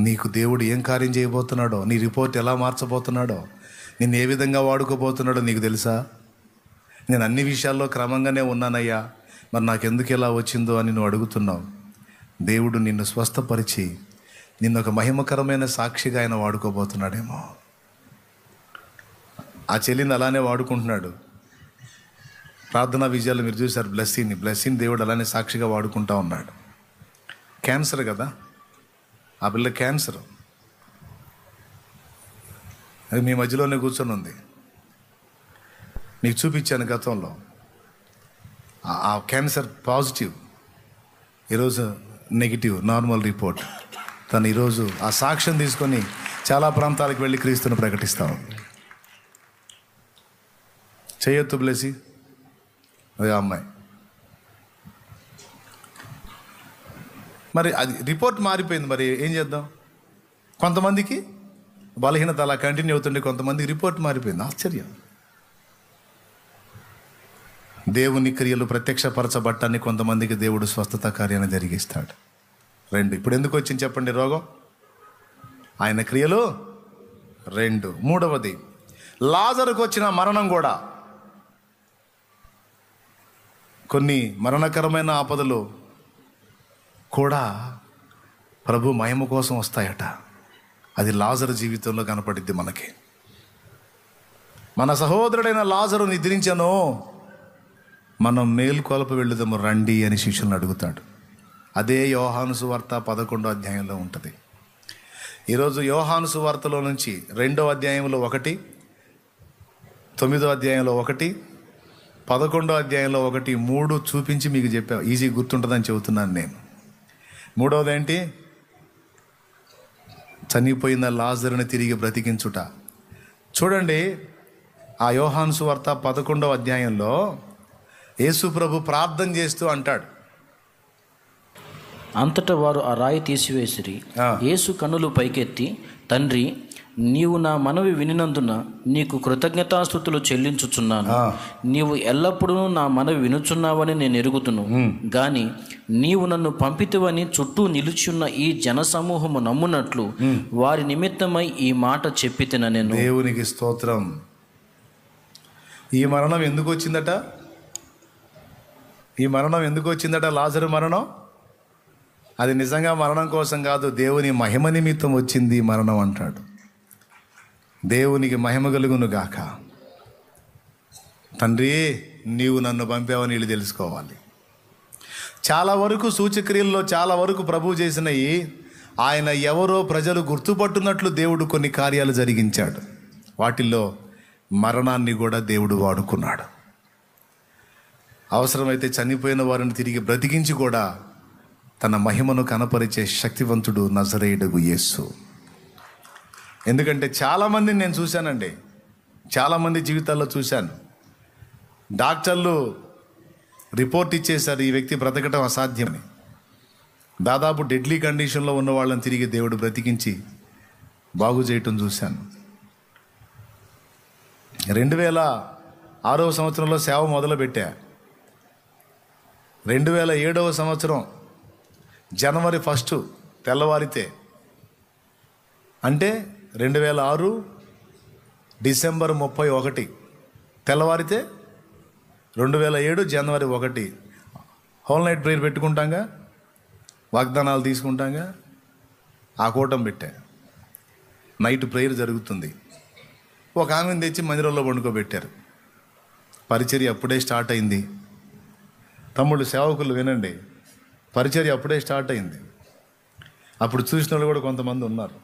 నీకు దేవుడు ఏం కార్యం చేయబోతున్నాడో, నీ రిపోర్ట్ ఎలా మార్చబోతున్నాడో, నిన్ను ఏ విధంగా వాడుకోబోతున్నాడో నీకు తెలుసా? నేను అన్ని విషయాల్లో క్రమంగానే ఉన్నానయ్యా, మరి నాకెందుకు ఎలా వచ్చిందో అని నువ్వు అడుగుతున్నావు. దేవుడు నిన్ను స్వస్థపరిచి నిన్ను ఒక మహిమకరమైన సాక్షిగా ఆయన వాడుకోబోతున్నాడేమో. ఆ చెల్లిని అలానే వాడుకుంటున్నాడు. ప్రార్థనా విజయాలు మీరు చూశారు. బ్లెస్సింగ్ దేవుడు అలానే సాక్షిగా వాడుకుంటా ఉన్నాడు. క్యాన్సర్ కదా, ఆ పిల్ల క్యాన్సర్, అది మీ మధ్యలోనే కూర్చొని ఉంది. మీకు చూపించాను గతంలో. ఆ క్యాన్సర్ పాజిటివ్, ఈరోజు నెగిటివ్, నార్మల్ రిపోర్ట్. తను ఈరోజు ఆ సాక్ష్యం తీసుకొని చాలా ప్రాంతాలకు వెళ్ళి క్రీస్తుని ప్రకటిస్తాం. చేయొత్తు బ్లెస్సి, అదే అమ్మాయి. మరి అది రిపోర్ట్ మారిపోయింది, మరి ఏం చేద్దాం? కొంతమందికి బలహీనత అలా కంటిన్యూ అవుతుండే, కొంతమందికి రిపోర్ట్ మారిపోయింది. ఆశ్చర్యం. దేవుని క్రియలు ప్రత్యక్షపరచబట్టాన్ని కొంతమందికి దేవుడు స్వస్థత కార్యాన్ని జరిగిస్తాడు. 2. ఇప్పుడు ఎందుకు వచ్చింది చెప్పండి రోగం? ఆయన క్రియలు 2. 3వది, లాజరుకు వచ్చిన మరణం కూడా. కొన్ని మరణకరమైన ఆపదలు కూడా ప్రభు మహిమ కోసం వస్తాయట. అది లాజరు జీవితంలో కనపడిద్ది మనకి. మన సహోదరుడైన లాజరు నిద్రించను, మనం మేల్కొలప వెళ్ళుదాము రండి అని శిష్యులను అడుగుతాడు. అదే యోహాను సువార్త 11వ అధ్యాయంలో ఉంటుంది. ఈరోజు యోహాను సువార్తలో నుంచి 2వ అధ్యాయంలో 1, 9వ అధ్యాయంలో 1, 11వ అధ్యాయంలో 1, 3 చూపించి మీకు చెప్పా. ఈజీ గుర్తుంటుందని చెబుతున్నాను నేను. 3వది ఏంటి? చనిపోయిన లాజరుని తిరిగి బ్రతికించుట. చూడండి, ఆ యోహాను సువార్త 11వ అధ్యాయంలో యేసు ప్రభు ప్రార్థన చేస్తూ అంటాడు, అంతటా వారు ఆ రాయి తీసివేసిరి. యేసు కన్నులు పైకెత్తి, తండ్రి, నీవు నా మనవి వినినందున నీకు కృతజ్ఞతాస్తుతులు చెల్లించుచున్నాను. నీవు ఎల్లప్పుడూ నా మనవి వినుచున్నావని నేను ఎరుగుతును. గాని నీవు నన్ను పంపితివని చుట్టూ నిలుచున్న ఈ జనసమూహము నమ్మునట్లు వారి నిమిత్తమై ఈ మాట చెప్పితిన నేను. దేవునికి స్తోత్రం. ఈ మరణం ఎందుకు వచ్చిందట? లాజరు మరణం అది నిజంగా మరణం కోసం కాదు, దేవుని మహిమ నిమిత్తం వచ్చింది మరణం అంటాడు. దేవునికి మహిమ కలుగును గాక. తండ్రి, నీవు నన్ను పంపావని వీళ్ళు తెలుసుకోవాలి. చాలా వరకు సూచక్రియల్లో చాలా వరకు ప్రభువు చేసినవి ఆయన ఎవరో ప్రజలు గుర్తుపట్టున్నట్లు దేవుడు కొన్ని కార్యాలు జరిగించాడు. వాటిల్లో మరణాన్ని కూడా దేవుడు వాడుకున్నాడు. అవసరమైతే చనిపోయిన వారిని తిరిగి బ్రతికించి కూడా తన మహిమను కనపరిచే శక్తివంతుడు నజరేయుడగు యేసు. ఎందుకంటే చాలామందిని నేను చూశానండి, చాలామంది జీవితాల్లో చూశాను. డాక్టర్లు రిపోర్ట్ ఇచ్చేశారు, ఈ వ్యక్తి బ్రతకటం అసాధ్యమని. దాదాపు డెడ్లీ కండిషన్లో ఉన్న వాళ్ళని తిరిగి దేవుడు బ్రతికించి బాగు చేయటం చూశాను. 2006వ సంవత్సరంలో సేవ మొదలుపెట్టా. 2007వ సంవత్సరం జనవరి 1 తెల్లవారితే, అంటే 2006 డిసెంబర్ 31 తెల్లవారితే 2007 జనవరి 1 హోల్ నైట్ ప్రేయర్ పెట్టుకుంటాంగా, వాగ్దానాలు తీసుకుంటాంగా, ఆ కూటం పెట్టా. నైట్ ప్రేయర్ జరుగుతుంది. ఒక ఆమెను తెచ్చి మందిరంలో పండుకోబెట్టారు. పరిచర్య అప్పుడే స్టార్ట్ అయింది. తమ్ముళ్ళు సేవకులు వినండి, పరిచర్య అప్పుడే స్టార్ట్ అయింది. అప్పుడు చూసిన వాళ్ళు కూడా కొంతమంది ఉన్నారు.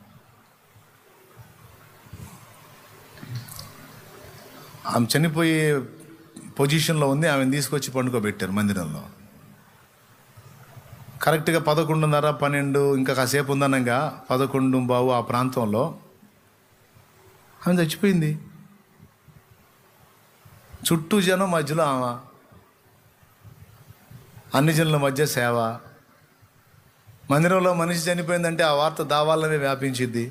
ఆమె చనిపోయే పొజిషన్లో ఉంది. ఆమెను తీసుకొచ్చి పండుకోబెట్టారు మందిరంలో. కరెక్ట్గా 11:30, 12 ఇంకా కాసేపు ఉందనగా 11:15 ఆ ప్రాంతంలో ఆమె చచ్చిపోయింది. చుట్టూ జనం, మధ్యలో ఆమె. అన్ని జనుల మధ్య సేవ. మందిరంలో మనిషి చనిపోయిందంటే ఆ వార్త దావాలనే వ్యాపించిద్ది.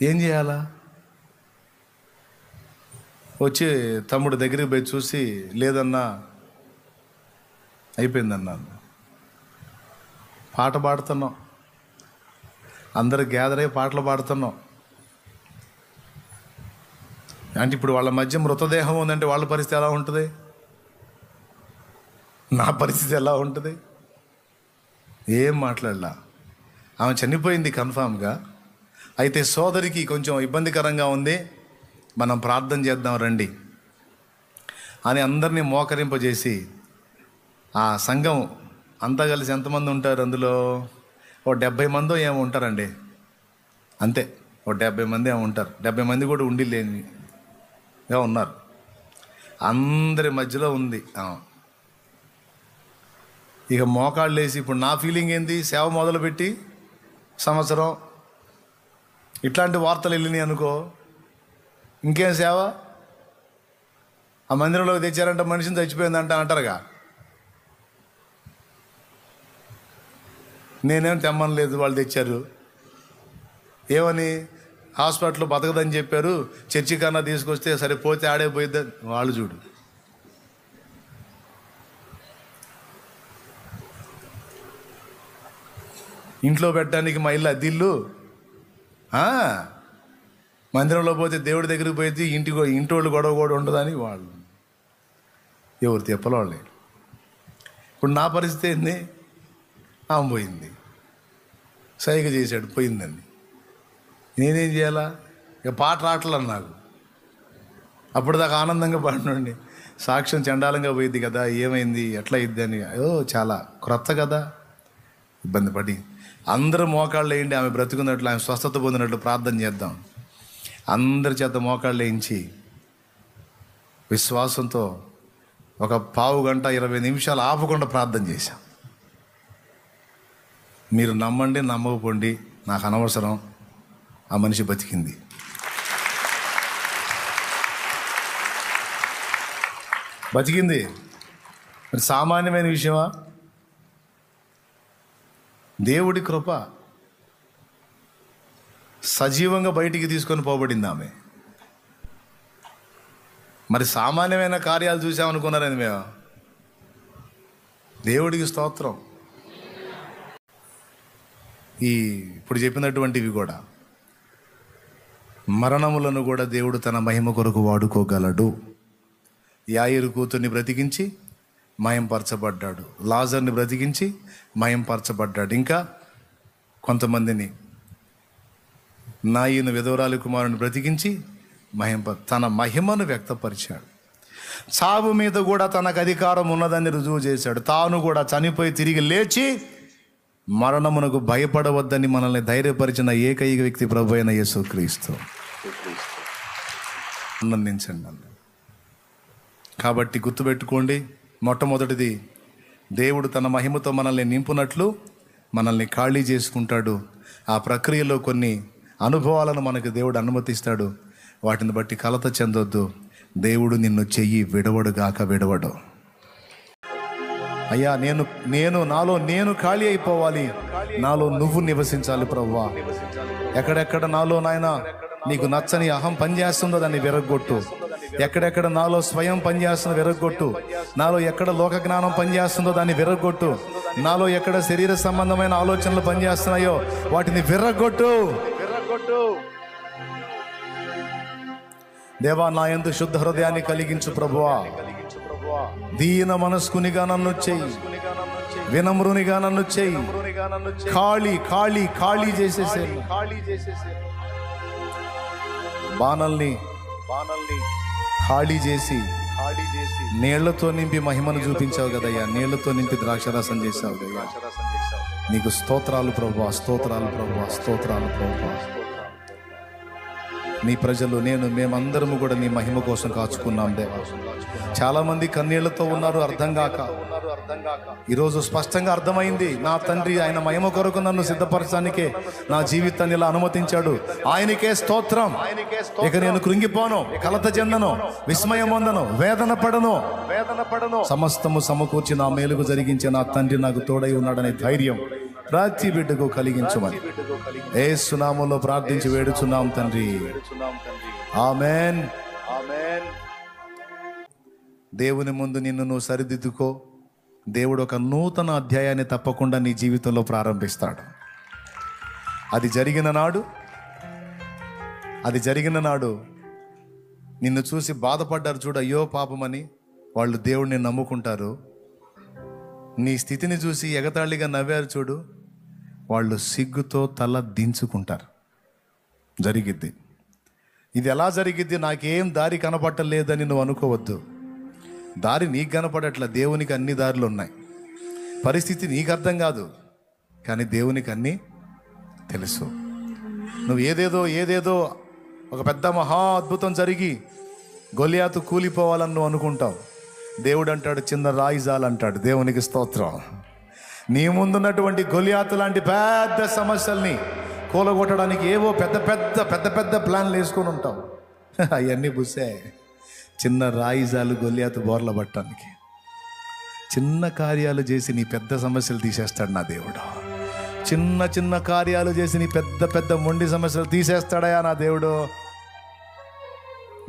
ఏం చేయాలా? వచ్చి తమ్ముడు దగ్గరికి పోయి చూసి, లేదన్నా అయిపోయిందన్నాను. పాట పాడుతున్నాం, అందరూ గ్యాదర్ అయ్యి పాటలు పాడుతున్నాం. అంటే ఇప్పుడు వాళ్ళ మధ్య మృతదేహం ఉందంటే వాళ్ళ పరిస్థితి ఎలా ఉంటుంది, నా పరిస్థితి ఎలా ఉంటుంది? ఏం మాట్లాడలా. ఆమె చనిపోయింది కన్ఫామ్గా. అయితే సోదరికి కొంచెం ఇబ్బందికరంగా ఉంది, మనం ప్రార్థన చేద్దాం రండి అని అందరినీ మోకరింపజేసి, ఆ సంఘం అంతా కలిసి ఎంతమంది ఉంటారు అందులో? 70 మందో ఏమో ఉంటారండి, అంతే. 70 మంది ఏమో ఉంటారు. 70 మంది కూడా ఉండి లేనిగా ఉన్నారు. అందరి మధ్యలో ఉంది. ఇక మోకాళ్ళు వేసి, ఇప్పుడు నా ఫీలింగ్ ఏంది, సేవ మొదలుపెట్టి సంవత్సరం ఇట్లాంటి వార్తలు వెళ్ళినాయి అనుకో, ఇంకేం సేవ? ఆ మందిరంలోకి తెచ్చారంట, మనిషిని చచ్చిపోయిందంట అంటారుగా. నేనేం తెమ్మని లేదు, వాళ్ళు తెచ్చారు. ఏమని? హాస్పిటల్లో బతకదని చెప్పారు, చర్చి కన్నా తీసుకొస్తే సరిపోతే ఆడే పోయిద్దని వాళ్ళు చూడు. ఇంట్లో పెట్టడానికి మా ఇల్లు అద్దిల్లు, మందిరంలో పోతే దేవుడి దగ్గరికి పోతే ఇంటోళ్ళు గొడవ కూడా ఉండదని వాళ్ళు ఎవరు తెప్పలు వాళ్ళే. ఇప్పుడు నా పరిస్థితి ఏంది? ఆమె పోయింది, సైగ చేశాడు, పోయిందండి. నేనేం చేయాలా? ఇక పాట రావట్లేదు నాకు. అప్పటిదాకా ఆనందంగా పాడినండి, సాక్ష్యం చండాలంగా పోయింది కదా, ఏమైంది, ఎట్లా అయింది అని చాలా క్రొత్త కదా. ఇబ్బంది పడి అందరూ మోకాళ్ళు వేయండి, ఆమె బ్రతుకున్నట్లు, ఆమె స్వస్థత పొందినట్లు ప్రార్థన చేద్దాం. అందరి చేత మోకాళ్ళు వేయించి విశ్వాసంతో ఒక పావు గంట 20 నిమిషాలు ఆపకుండా ప్రార్థన చేశాం. మీరు నమ్మండి నమ్మకపోండి, నాకు అనవసరం, ఆ మనిషి బతికింది. బతికింది. మరి సామాన్యమైన విషయమా? దేవుడి కృప. సజీవంగా బయటికి తీసుకొని పోబడింది ఆమె. మరి సామాన్యమైన కార్యాలు చూసామనుకున్నారని మేము. దేవుడికి స్తోత్రం. ఇప్పుడు చెప్పినటువంటివి కూడా, మరణములను కూడా దేవుడు తన మహిమ కొరకు వాడుకోగలడు. యాయిరు కూతుర్ని బ్రతికించి మయంపరచబడ్డాడు, లాజర్ని బ్రతికించి మయంపరచబడ్డాడు. ఇంకా కొంతమందిని, నాయీను విధవరాలి కుమారుని బ్రతికించి తన మహిమను వ్యక్తపరిచాడు. చావు మీద కూడా తనకు అధికారం ఉన్నదని రుజువు చేశాడు. తాను కూడా చనిపోయి తిరిగి లేచి మరణమునకు భయపడవద్దని మనల్ని ధైర్యపరిచిన ఏకైక వ్యక్తి ప్రభు అయిన యేసుక్రీస్తు. ఆనందించండి నన్ను. కాబట్టి గుర్తుపెట్టుకోండి, మొట్టమొదటిది, దేవుడు తన మహిమతో మనల్ని నింపునట్లు మనల్ని ఖాళీ చేసుకుంటాడు. ఆ ప్రక్రియలో కొన్ని అనుభవాలను మనకు దేవుడు అనుమతిస్తాడు. వాటిని బట్టి కలత చెందొద్దు. దేవుడు నిన్ను చెయ్యి విడవడుగాక విడవడు. అయ్యా, నాలో నేను ఖాళీ అయిపోవాలి, నాలో నువ్వు నివసించాలి ప్రభువా. ఎక్కడెక్కడ నాలో నాయన నీకు నచ్చని అహం పనిచేస్తుందో దాన్ని విరగొట్టు. ఎక్కడెక్కడ నాలో స్వయం పనిచేస్తుందో విరగొట్టు. నాలో ఎక్కడ లోక జ్ఞానం పనిచేస్తుందో దాన్ని విరగొట్టు. నాలో ఎక్కడ శరీర సంబంధమైన ఆలోచనలు పనిచేస్తున్నాయో వాటిని విరగొట్టు. దేవా, నా యందు శుద్ధ హృదయాన్ని కలిగించు ప్రభువా. దీన మనస్కునిగా నన్ను చెయ్యి, వినమ్రునిగా నన్ను చెయ్యి. ఖాళీ చేసేసే బాణల్ని ఖాళీ చేసి నీళ్లతో నింపి మహిమను చూపించావు కదయ్యా. నీళ్లతో నింపి ద్రాక్షరసం చేశావు కదయ్యా. నీకు స్తోత్రాలు ప్రభువా, స్తోత్రాలు ప్రభువా, స్తోత్రాలు ప్రభువా. నీ ప్రజలు మేమందరము కూడా నీ మహిమ కోసం కాచుకున్నాం దేవా. చాలా మంది కన్నీళ్లతో ఉన్నారు, అర్థం కాక. ఈరోజు స్పష్టంగా అర్థమైంది, నా తండ్రి ఆయన మహిమ కొరకు నన్ను సిద్ధపరచడానికే నా జీవితాన్ని ఇలా అనుమతించాడు. ఆయనకే స్తోత్రం. ఇక నేను కృంగిపోను, కలత చెందను, విస్మయం పొందను, వేదన పడను. సమస్తము సమకూర్చి నా మేలుకు జరిగించే నా తండ్రి నాకు తోడై ఉన్నాడనే ధైర్యం ప్రతి బిడ్డకు కలిగించమని యేసు నామములో ప్రార్థించి వేడుచున్నాం తండ్రి. ఆమేన్. దేవుని ముందు నిన్ను నువ్వు సరిదిద్దుకో. దేవుడు ఒక నూతన అధ్యాయాన్ని తప్పకుండా నీ జీవితంలో ప్రారంభిస్తాడు. అది జరిగిన నాడు నిన్ను చూసి బాధపడ్డారు చూడు, అయ్యో పాపమని. వాళ్ళు దేవుడిని నమ్ముకుంటారు. నీ స్థితిని చూసి ఎగతాళిగా నవ్వారు చూడు, వాళ్ళు సిగ్గుతో తల దించుకుంటారు. జరిగిద్ది. ఇది ఎలా జరిగిద్ది? నాకేం దారి కనపడలేదని నువ్వు అనుకోవద్దు. దారి నీకు కనపడట్ల, దేవునికి అన్ని దారులు ఉన్నాయి. పరిస్థితి నీకు అర్థం కాదు, కానీ దేవునికి అన్నీ తెలుసు. నువ్వు ఏదేదో ఒక పెద్ద మహా అద్భుతం జరిగి గొలియాతు కూలిపోవాలని నువ్వు అనుకుంటావు. దేవుడు అంటాడు, చిన్న రాయి జాలంటాడు. దేవునికి స్తోత్రం. నీ ముందున్నటువంటి గొలియాతు లాంటి పెద్ద సమస్యల్ని కూలగొట్టడానికి ఏవో పెద్ద ప్లాన్లు వేసుకొని ఉంటావు. అవన్నీ బుస్సే. చిన్న రాయి జాలు గొలియాతు బోర్ల పట్టడానికి. చిన్న కార్యాలు చేసి నీ పెద్ద సమస్యలు తీసేస్తాడు నా దేవుడు. చిన్న కార్యాలు చేసి నీ పెద్ద మొండి సమస్యలు తీసేస్తాడయా నా దేవుడు.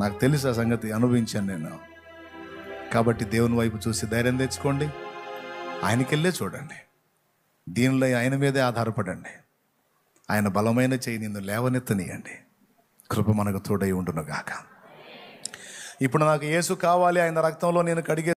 నాకు తెలుసు ఆ సంగతి, అనుభవించాను నేను. కాబట్టి దేవుని వైపు చూసి ధైర్యం తెచ్చుకోండి. ఆయనకెళ్ళే చూడండి. దీనిలో ఆయన మీదే ఆధారపడండి. ఆయన బలమైన చేయి నిన్ను లేవనెత్తనీయండి. కృప మనకు తోడై ఉండును గాక. ఇప్పుడు నాకు యేసు కావాలి, ఆయన రక్తంలో నేను కడిగే